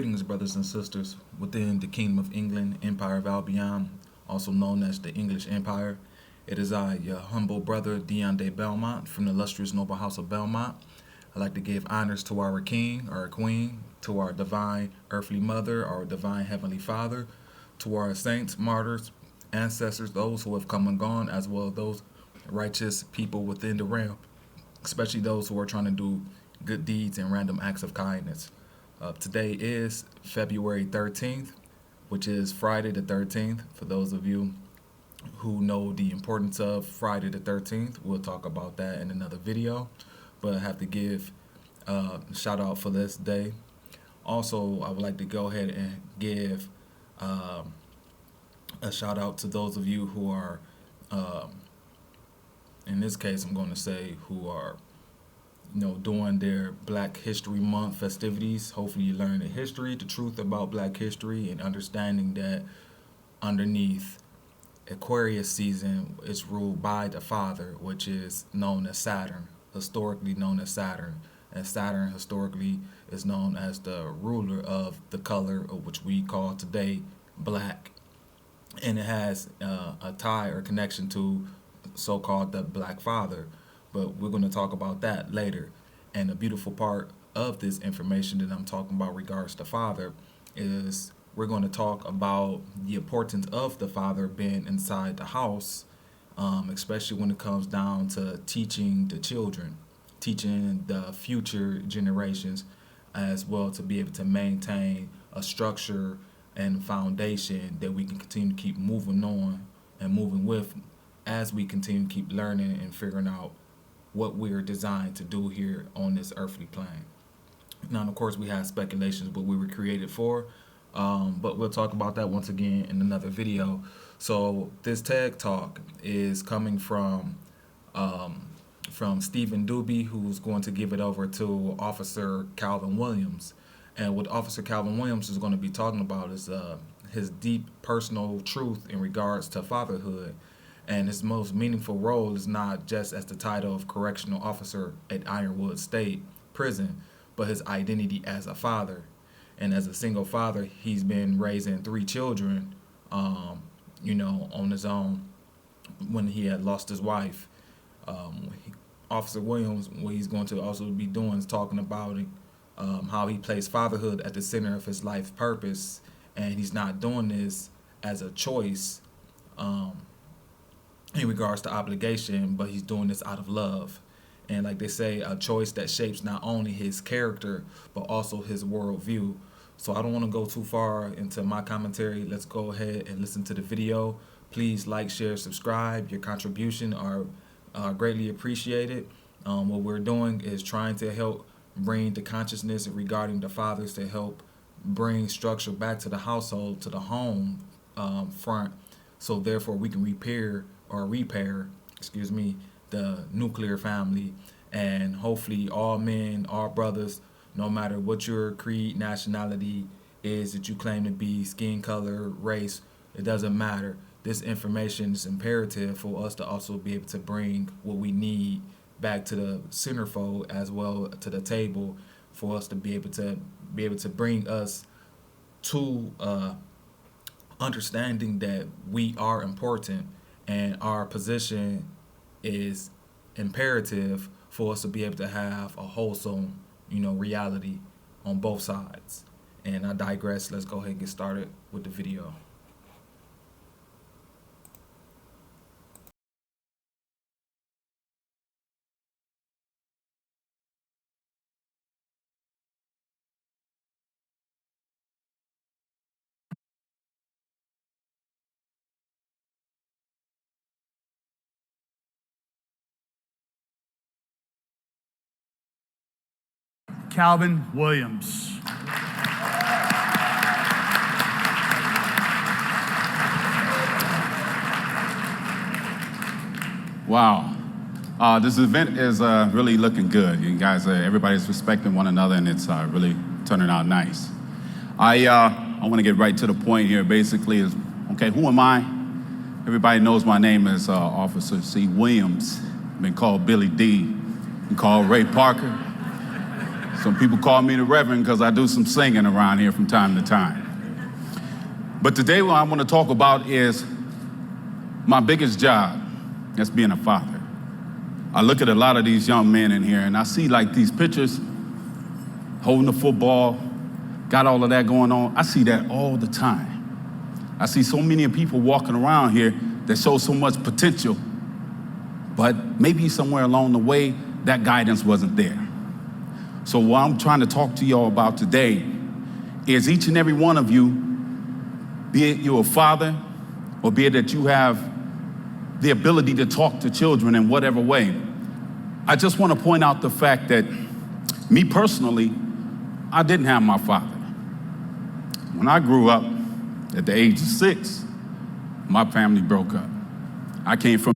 Greetings, brothers and sisters, within the Kingdom of England, Empire of Albion, also known as the English Empire. It is I, your humble brother, Dion de Belmont, from the illustrious noble house of Belmont. I'd like to give honors to our King, our Queen, to our divine earthly mother, our divine heavenly Father, to our saints, martyrs, ancestors, those who have come and gone, as well as those righteous people within the realm, especially those who are trying to do good deeds and random acts of kindness. Today is February 13th, which is Friday the 13th. For those of you who know the importance of Friday the 13th, we'll talk about that in another video. But I have to give a shout out for this day. Also, I would like to go ahead and give a shout out to those of you who are, in this case, I'm going to say who are doing their Black History Month festivities. Hopefully you learn the history, the truth about Black history, and understanding that underneath Aquarius season is ruled by the father, which is known as Saturn, historically known as Saturn. And Saturn historically is known as the ruler of the color, of which we call today black. And it has a tie or connection to so-called the Black Father. But we're going to talk about that later. And the beautiful part of this information that I'm talking about regards to father is we're going to talk about the importance of the father being inside the house, especially when it comes down to teaching the children, teaching the future generations, as well to be able to maintain a structure and foundation that we can continue to keep moving on and moving with as we continue to keep learning and figuring out what we're designed to do here on this earthly plane. Now, of course, we have speculations what we were created for, but we'll talk about that once again in another video. So this TED Talk is coming from Stephen Doobie, who's going to give it over to Officer Calvin Williams. And what Officer Calvin Williams is going to be talking about is his deep personal truth in regards to fatherhood. And his most meaningful role is not just as the title of Correctional Officer at Ironwood State Prison, but his identity as a father. And as a single father, he's been raising 3 children, on his own when he had lost his wife. Officer Williams, what he's going to also be doing is talking about how he placed fatherhood at the center of his life purpose. And he's not doing this as a choice, in regards to obligation, but he's doing this out of love. And like they say, a choice that shapes not only his character, but also his worldview. So I don't want to go too far into my commentary. Let's go ahead and listen to the video. Please like, share, subscribe. Your contribution are greatly appreciated. What we're doing is trying to help bring the consciousness regarding the fathers to help bring structure back to the household, to the home front. So therefore we can repair, the nuclear family, and hopefully all men, all brothers, no matter what your creed, nationality is that you claim to be, skin color, race, it doesn't matter. This information is imperative for us to also be able to bring what we need back to the centerfold as well to the table, for us to be able to bring us to understanding that we are important and our position is imperative for us to be able to have a wholesome, reality on both sides. And I digress. Let's go ahead and get started with the video. Calvin Williams. Wow. This event is really looking good. You guys, everybody's respecting one another, and it's really turning out nice. I want to get right to the point here. Basically, is okay. Who am I? Everybody knows my name is Officer C. Williams. Been called Billy D. Been called Ray Parker. Some people call me the Reverend because I do some singing around here from time to time. But today what I want to talk about is my biggest job, that's being a father. I look at a lot of these young men in here and I see like these pictures, holding the football, got all of that going on. I see that all the time. I see so many people walking around here that show so much potential, but maybe somewhere along the way, that guidance wasn't there. So what I'm trying to talk to y'all about today is each and every one of you, be it you're a father, or be it that you have the ability to talk to children in whatever way, I just want to point out the fact that me personally, I didn't have my father. When I grew up at the age of 6, my family broke up. I came from...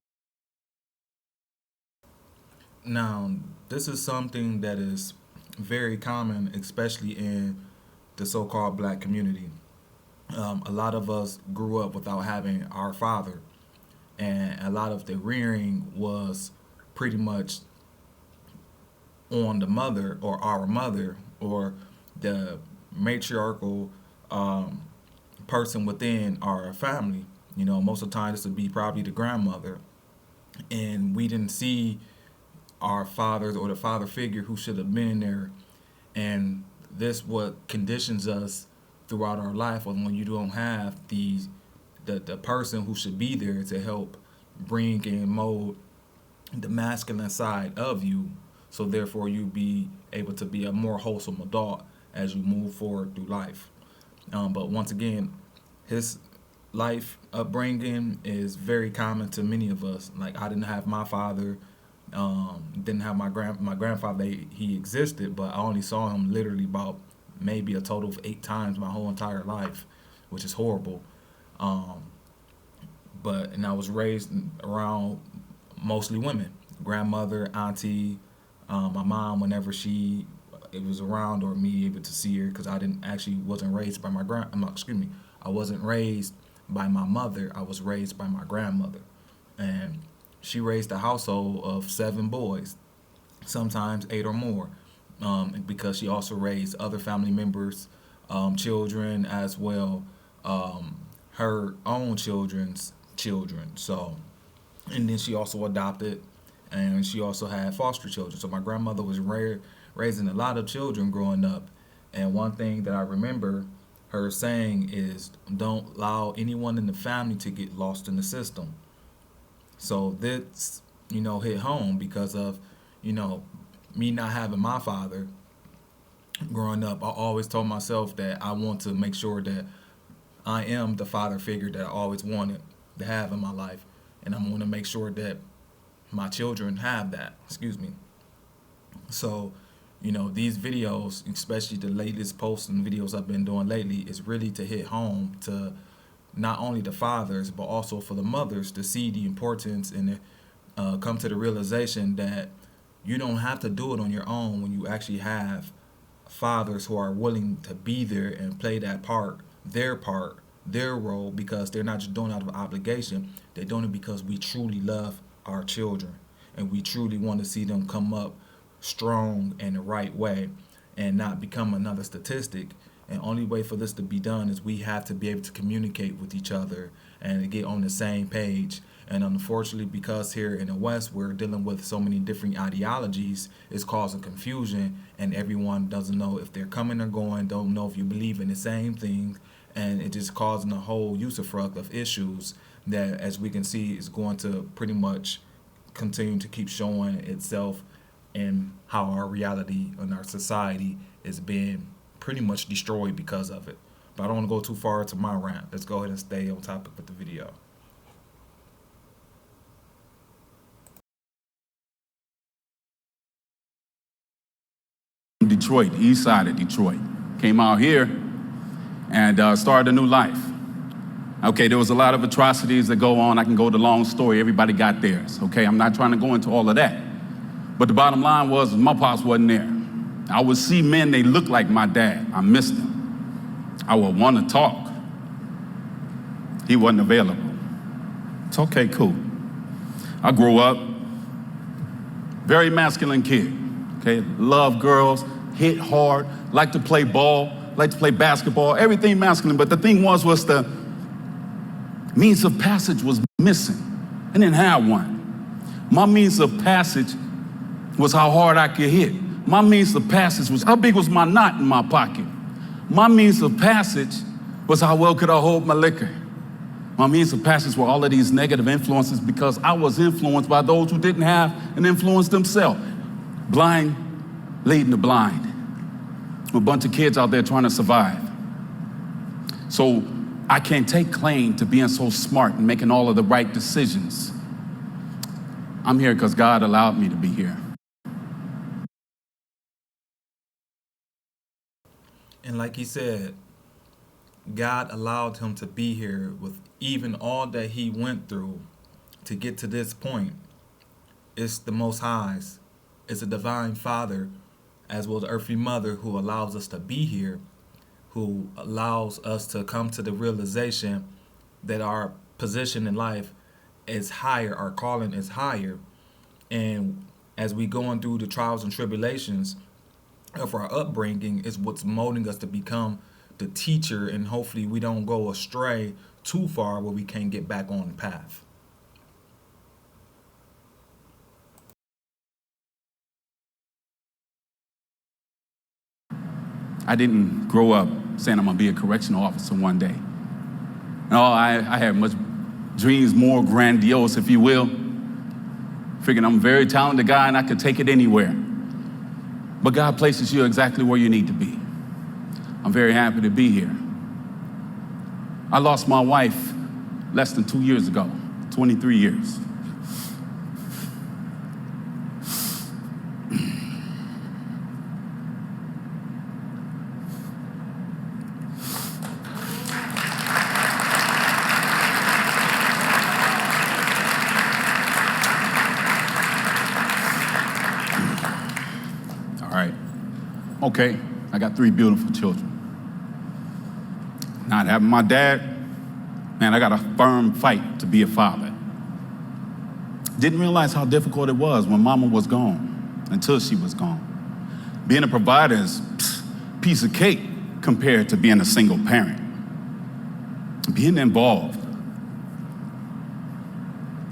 Now, this is something that is very common, especially in the so-called black community. A lot of us grew up without having our father, and a lot of the rearing was pretty much on the mother or our mother or the matriarchal person within our family. You know, most of the time this would be probably the grandmother, and we didn't see our fathers or the father figure who should have been there, and this what conditions us throughout our life when you don't have the person who should be there to help bring and mold the masculine side of you, so therefore you be able to be a more wholesome adult as you move forward through life. But once again, his life upbringing is very common to many of us. Like, I didn't have my father, didn't have my grandfather. He existed, but I only saw him literally about maybe a total of 8 times my whole entire life, which is horrible. And I was raised around mostly women, grandmother, auntie, my mom whenever it was around, or me able to see her, because I wasn't raised by I wasn't raised by my mother. I was raised by my grandmother, and she raised a household of 7 boys, sometimes 8 or more, because she also raised other family members, children as well, her own children's children. So, and then she also adopted, and she also had foster children. So my grandmother was raising a lot of children growing up. And one thing that I remember her saying is, don't allow anyone in the family to get lost in the system. So this, hit home because of, me not having my father growing up. I always told myself that I want to make sure that I am the father figure that I always wanted to have in my life. And I want to make sure that my children have that. So, these videos, especially the latest posts and videos I've been doing lately, is really to hit home to not only the fathers, but also for the mothers to see the importance and come to the realization that you don't have to do it on your own when you actually have fathers who are willing to be there and play that part, their role, because they're not just doing it out of obligation. They're doing it because we truly love our children and we truly want to see them come up strong in the right way and not become another statistic. And only way for this to be done is we have to be able to communicate with each other and get on the same page. And unfortunately, because here in the West, we're dealing with so many different ideologies, it's causing confusion, and everyone doesn't know if they're coming or going, don't know if you believe in the same thing, and it just causing a whole usufruct of issues that, as we can see, is going to pretty much continue to keep showing itself in how our reality and our society is being pretty much destroyed because of it. But I don't want to go too far into my rant. Let's go ahead and stay on topic with the video. Detroit, east side of Detroit. Came out here and started a new life. Okay, there was a lot of atrocities that go on. I can go the long story. Everybody got theirs. Okay, I'm not trying to go into all of that. But the bottom line was my pops wasn't there. I would see men, they looked like my dad. I missed them. I would want to talk. He wasn't available. It's okay, cool. I grew up, very masculine kid. Okay, love girls, hit hard, like to play ball, like to play basketball, everything masculine. But the thing was the means of passage was missing. I didn't have one. My means of passage was how hard I could hit. My means of passage was how big was my knot in my pocket. My means of passage was how well could I hold my liquor. My means of passage were all of these negative influences because I was influenced by those who didn't have an influence themselves. Blind leading the blind. A bunch of kids out there trying to survive. So I can't take claim to being so smart and making all of the right decisions. I'm here because God allowed me to be here. And like he said, God allowed him to be here with even all that he went through to get to this point. It's the Most High's. It's a divine Father, as well as earthly mother, who allows us to be here, who allows us to come to the realization that our position in life is higher, our calling is higher. And as we going through the trials and tribulations of our upbringing is what's molding us to become the teacher, and hopefully we don't go astray too far where we can't get back on the path. I didn't grow up saying I'm gonna be a correctional officer one day. No, I had much dreams, more grandiose, if you will. Figuring I'm a very talented guy and I could take it anywhere. But God places you exactly where you need to be. I'm very happy to be here. I lost my wife less than 2 years ago, 23 years. All right, okay, I got 3 beautiful children. Not having my dad, man, I got a firm fight to be a father. Didn't realize how difficult it was when mama was gone, until she was gone. Being a provider is a piece of cake compared to being a single parent. Being involved.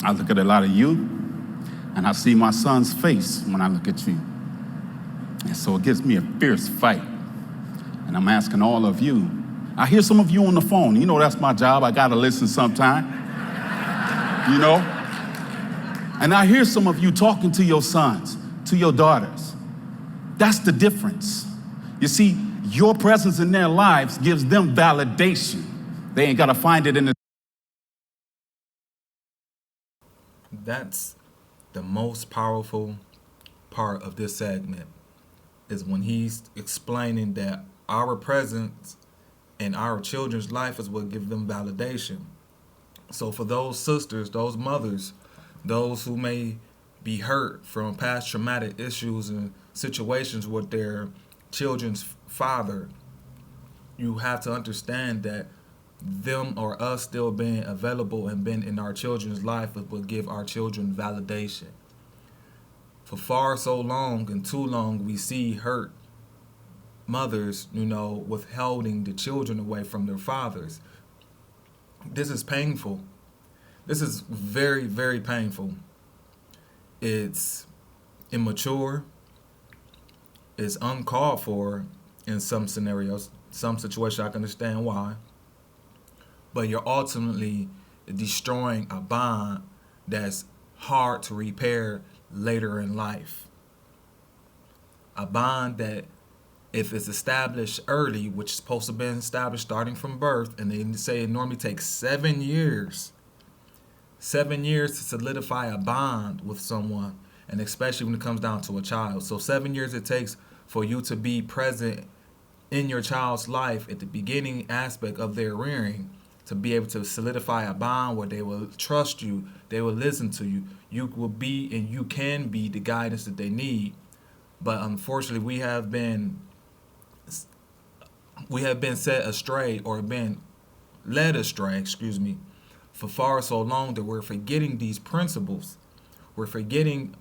I look at a lot of you, and I see my son's face when I look at you. And so it gives me a fierce fight. And I'm asking all of you, I hear some of you on the phone. You know that's my job. I gotta listen sometime. You know? And I hear some of you talking to your sons, to your daughters. That's the difference. You see, your presence in their lives gives them validation. They ain't gotta find it in the... That's the most powerful part of this segment, is when he's explaining that our presence in our children's life is what gives them validation. So for those sisters, those mothers, those who may be hurt from past traumatic issues and situations with their children's father, you have to understand that them or us still being available and being in our children's life will give our children validation. For far so long and too long, we see hurt mothers, withholding the children away from their fathers. This is painful. This is very, very painful. It's immature. It's uncalled for in some scenarios. Some situations I can understand why. But you're ultimately destroying a bond that's hard to repair later in life. A bond that, if it's established early, which is supposed to be established starting from birth, and they say it normally takes 7 years. 7 years to solidify a bond with someone, and especially when it comes down to a child. So 7 years it takes for you to be present in your child's life at the beginning aspect of their rearing, to be able to solidify a bond where they will trust you, they will listen to you, you will be and you can be the guidance that they need. But unfortunately, we have been set astray, or been led astray, for far so long that we're forgetting these principles. We're forgetting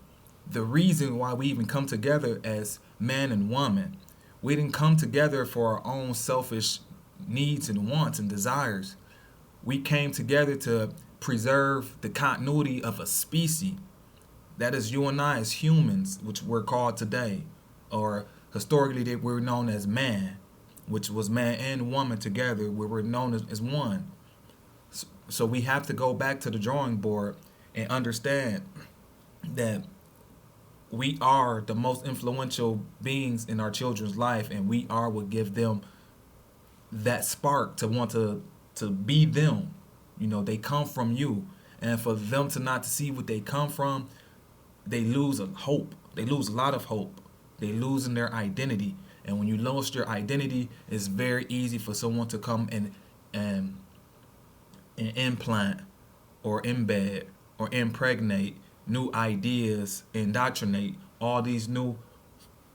the reason why we even come together as man and woman. We didn't come together for our own selfish needs and wants and desires. We came together to preserve the continuity of a species. That is you and I as humans, which we're called today, or historically they were known as man, which was man and woman together. We were known as one. So we have to go back to the drawing board and understand that we are the most influential beings in our children's life, and we are what give them that spark to want to be them. You know, they come from you, and for them to not to see what they come from, they lose a hope. They lose a lot of hope. They lose in their identity, and when you lose your identity, it's very easy for someone to come and implant or embed or impregnate new ideas, indoctrinate all these new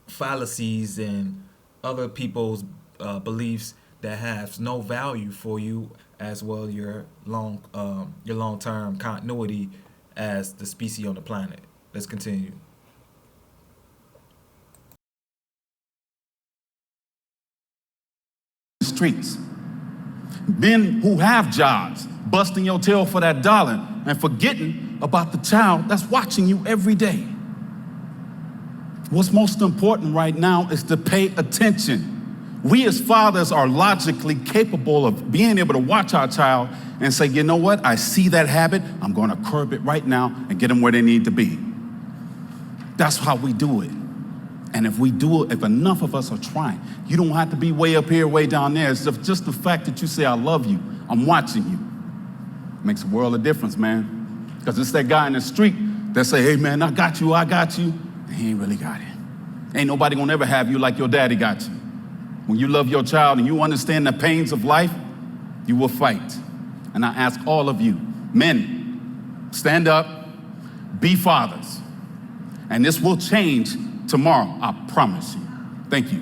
fallacies and other people's beliefs that have no value for you, as well your long-term continuity as the species on the planet. Let's continue. Streets. Men who have jobs, busting your tail for that dollar and forgetting about the child that's watching you every day. What's most important right now is to pay attention. We as fathers are logically capable of being able to watch our child and say, you know what, I see that habit, I'm going to curb it right now and get them where they need to be. That's how we do it. And if we do it, if enough of us are trying, you don't have to be way up here, way down there. It's just the fact that you say, I love you, I'm watching you. Makes a world of difference, man. Because it's that guy in the street that say, hey, man, I got you. And he ain't really got it. Ain't nobody gonna ever have you like your daddy got you. When you love your child and you understand the pains of life, you will fight. And I ask all of you, men, stand up, be fathers. And this will change tomorrow, I promise you. Thank you.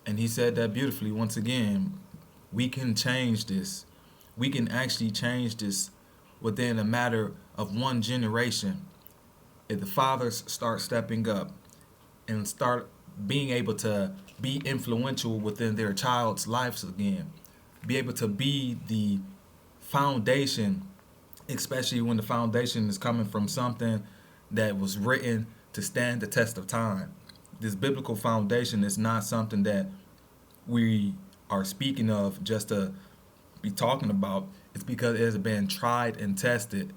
And he said that beautifully. Once again, we can change this. We can actually change this within a matter of one generation. If the fathers start stepping up and start being able to be influential within their child's lives again, be able to be the foundation, especially when the foundation is coming from something that was written to stand the test of time. This biblical foundation is not something that we are speaking of just to be talking about. It's because it has been tried and tested.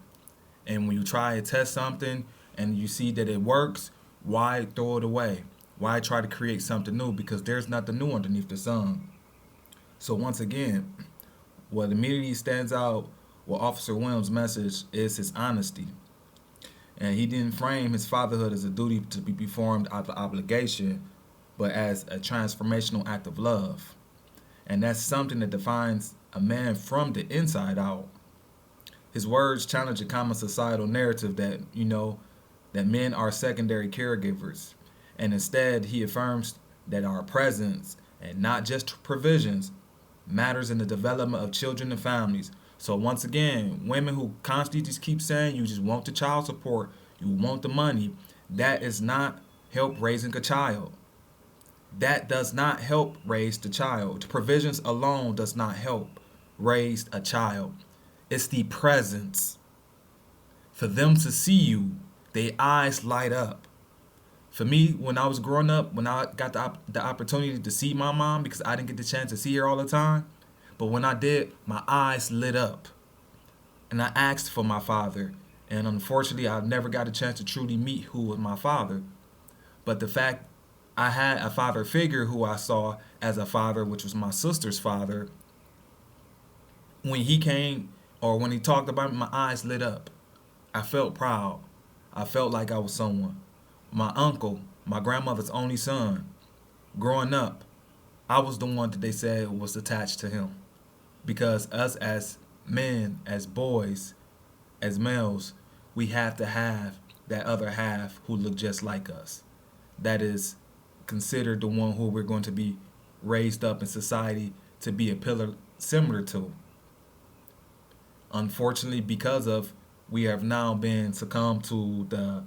And when you try and test something and you see that it works, why throw it away? Why try to create something new? Because there's nothing new underneath the sun. So once again, what immediately stands out with Officer Williams' message is his honesty. And he didn't frame his fatherhood as a duty to be performed out of obligation, but as a transformational act of love. And that's something that defines a man from the inside out. His words challenge a common societal narrative that, that men are secondary caregivers. And instead, he affirms that our presence, and not just provisions, matters in the development of children and families. So once again, women who constantly just keep saying you just want the child support, you want the money, that is not help raising a child. That does not help raise the child. Provisions alone does not help raise a child. It's the presence. For them to see you, their eyes light up. For me, when I was growing up, when I got the opportunity to see my mom, because I didn't get the chance to see her all the time, but when I did, my eyes lit up. And I asked for my father. And unfortunately, I never got a chance to truly meet who was my father. But the fact I had a father figure who I saw as a father, which was my sister's father, when he came or when he talked about me, my eyes lit up. I felt proud. I felt like I was someone. My uncle, my grandmother's only son, growing up, I was the one that they said was attached to him. Because us as men, as boys, as males, we have to have that other half who look just like us. That is considered the one who we're going to be raised up in society to be a pillar similar to. Unfortunately, because of we have now been succumbed to the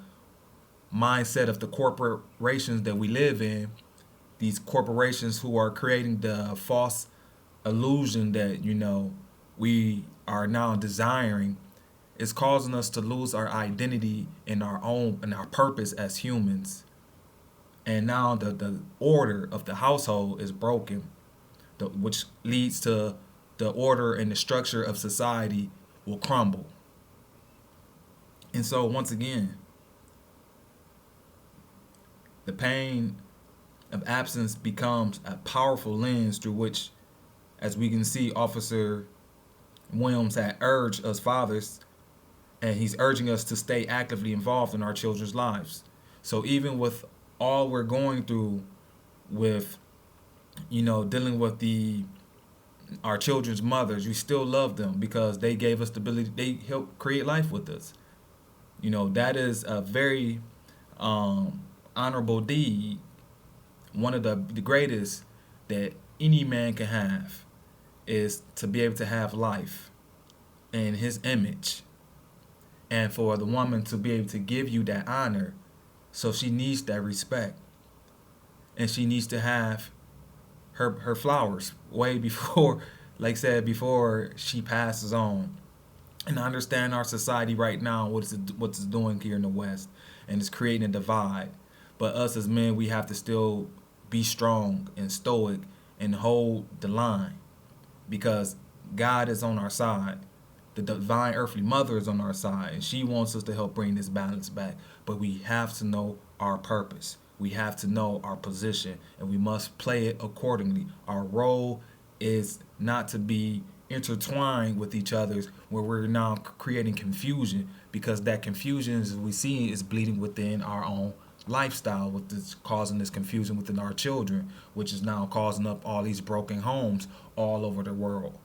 mindset of the corporations that we live in, these corporations who are creating the false illusion that, we are now desiring, is causing us to lose our identity in our own and our purpose as humans. And now the order of the household is broken, which leads to the order and the structure of society will crumble. And so once again, the pain of absence becomes a powerful lens through which, as we can see, Officer Williams had urged us fathers, and he's urging us to stay actively involved in our children's lives. So even with all we're going through with, dealing with our children's mothers, we still love them because they gave us the ability, they helped create life with us. That is a very honorable deed, one of the greatest that any man can have, is to be able to have life in his image. And for the woman to be able to give you that honor, so she needs that respect. And she needs to have her flowers way before, like I said, before she passes on. And I understand our society right now, what it's doing here in the West, and it's creating a divide. But us as men, we have to still be strong and stoic and hold the line, because God is on our side. The divine earthly mother is on our side, and she wants us to help bring this balance back. But we have to know our purpose. We have to know our position, and we must play it accordingly. Our role is not to be intertwined with each other's, where we're now creating confusion, because that confusion, as we see, is bleeding within our own lifestyle, with this causing this confusion within our children, which is now causing up all these broken homes all over the world.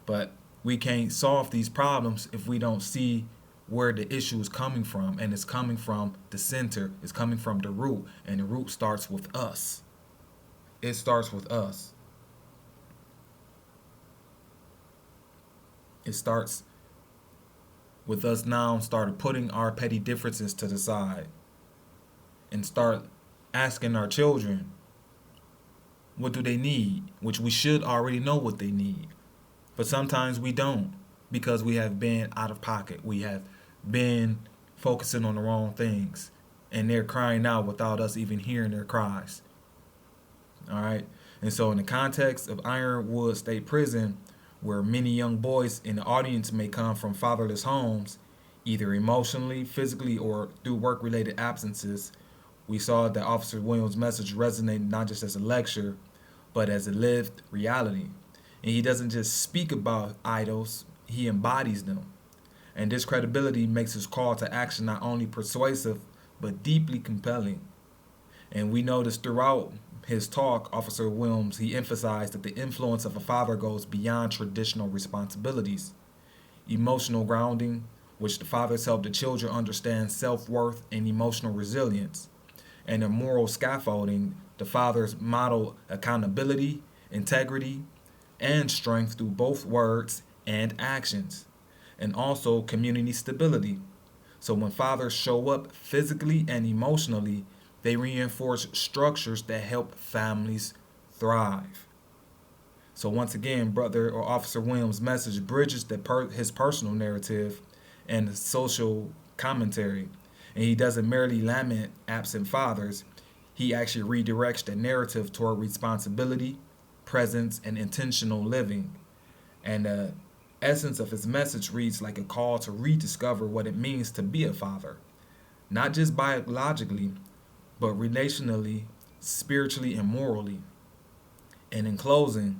But we can't solve these problems if we don't see where the issue is coming from, and it's coming from the center, it's coming from the root, and the root starts with us. It starts with us. It starts with us now started putting our petty differences to the side and start asking our children, what do they need? Which we should already know what they need. But sometimes we don't, because we have been out of pocket. We have been focusing on the wrong things, and they're crying out without us even hearing their cries. All right. And so in the context of Ironwood State Prison, where many young boys in the audience may come from fatherless homes, either emotionally, physically, or through work-related absences, we saw that Officer Williams' message resonated not just as a lecture, but as a lived reality. And he doesn't just speak about idols, he embodies them. And this credibility makes his call to action not only persuasive, but deeply compelling. And we notice throughout his talk, Officer Williams, he emphasized that the influence of a father goes beyond traditional responsibilities. Emotional grounding, which the fathers help the children understand self-worth and emotional resilience. And the moral scaffolding, the fathers model accountability, integrity, and strength through both words and actions. And also community stability. So when fathers show up physically and emotionally, they reinforce structures that help families thrive. So once again, Brother or Officer Williams' message bridges his personal narrative and social commentary. And he doesn't merely lament absent fathers. He actually redirects the narrative toward responsibility, presence, and intentional living. And the essence of his message reads like a call to rediscover what it means to be a father, not just biologically, but relationally, spiritually, and morally. And in closing,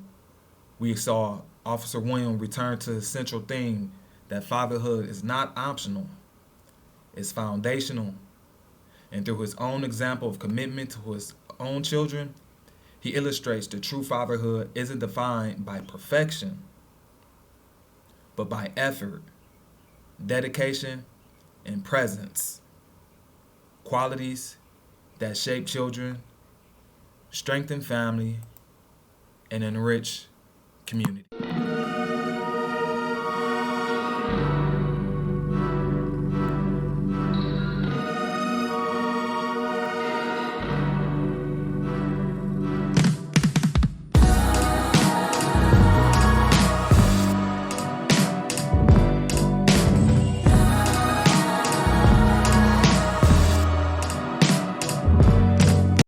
we saw Officer Williams return to his central theme that fatherhood is not optional, it's foundational. And through his own example of commitment to his own children, he illustrates that true fatherhood isn't defined by perfection, but by effort, dedication, and presence. Qualities that shape children, strengthen family, and enrich community.